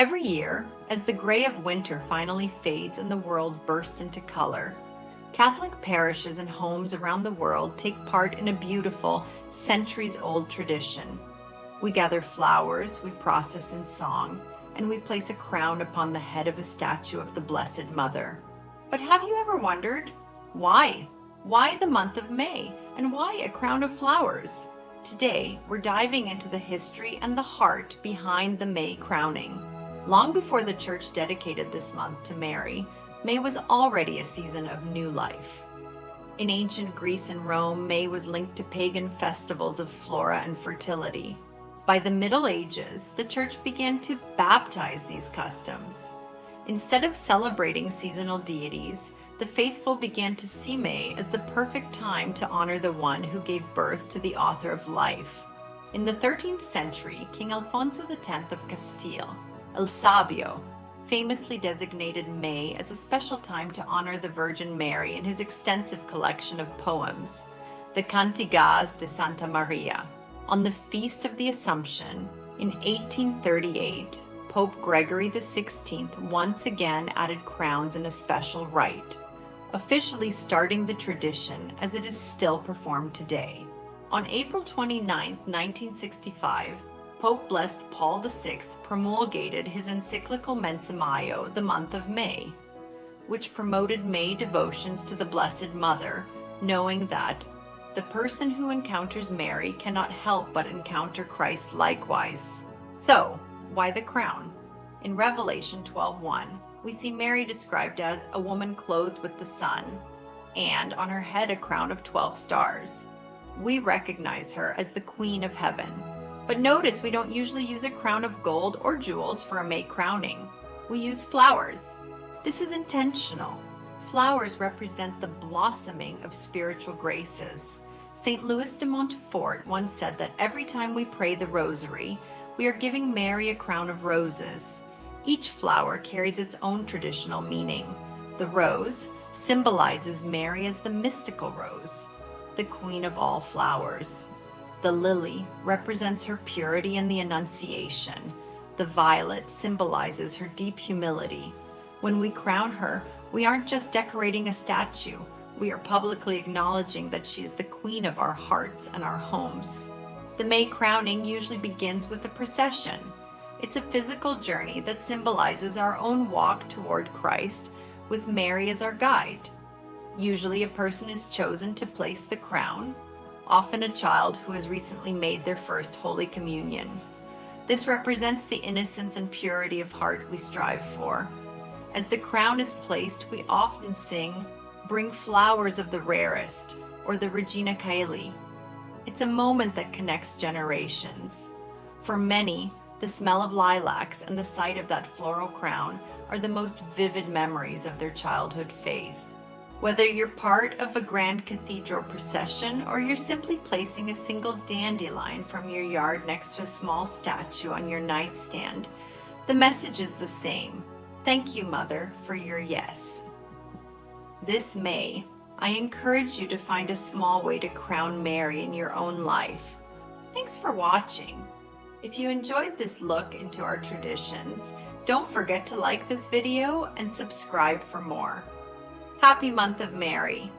Every year, as the gray of winter finally fades and the world bursts into color, Catholic parishes and homes around the world take part in a beautiful, centuries-old tradition. We gather flowers, we process in song, and we place a crown upon the head of a statue of the Blessed Mother. But have you ever wondered, why? Why the month of May? And why a crown of flowers? Today, we're diving into the history and the heart behind the May crowning. Long before the Church dedicated this month to Mary, May was already a season of new life. In ancient Greece and Rome, May was linked to pagan festivals of flora and fertility. By the Middle Ages, the Church began to baptize these customs. Instead of celebrating seasonal deities, the faithful began to see May as the perfect time to honor the one who gave birth to the author of life. In the 13th century, King Alfonso X of Castile, El Sabio, famously designated May as a special time to honor the Virgin Mary in his extensive collection of poems, the Cantigas de Santa Maria. On the Feast of the Assumption, in 1838, Pope Gregory XVI once again added crowns in a special rite, officially starting the tradition as it is still performed today. On April 29, 1965, Pope Blessed Paul VI promulgated his encyclical Mensa Maio, the month of May, which promoted May devotions to the Blessed Mother, knowing that the person who encounters Mary cannot help but encounter Christ likewise. So, why the crown? In Revelation 12:1, we see Mary described as a woman clothed with the sun, and on her head a crown of 12 stars. We recognize her as the Queen of Heaven. But notice we don't usually use a crown of gold or jewels for a May crowning. We use flowers. This is intentional. Flowers represent the blossoming of spiritual graces. St. Louis de Montfort once said that every time we pray the Rosary, we are giving Mary a crown of roses. Each flower carries its own traditional meaning. The rose symbolizes Mary as the mystical rose, the queen of all flowers. The lily represents her purity and the Annunciation. The violet symbolizes her deep humility. When we crown her, we aren't just decorating a statue. We are publicly acknowledging that she is the queen of our hearts and our homes. The May crowning usually begins with a procession. It's a physical journey that symbolizes our own walk toward Christ, with Mary as our guide. Usually a person is chosen to place the crown, often a child who has recently made their first Holy Communion. This represents the innocence and purity of heart we strive for. As the crown is placed, we often sing, "Bring flowers of the rarest," or the Regina Caeli. It's a moment that connects generations. For many, the smell of lilacs and the sight of that floral crown are the most vivid memories of their childhood faith. Whether you're part of a grand cathedral procession or you're simply placing a single dandelion from your yard next to a small statue on your nightstand, the message is the same. Thank you, Mother, for your yes. This May, I encourage you to find a small way to crown Mary in your own life. Thanks for watching. If you enjoyed this look into our traditions, don't forget to like this video and subscribe for more. Happy month of Mary!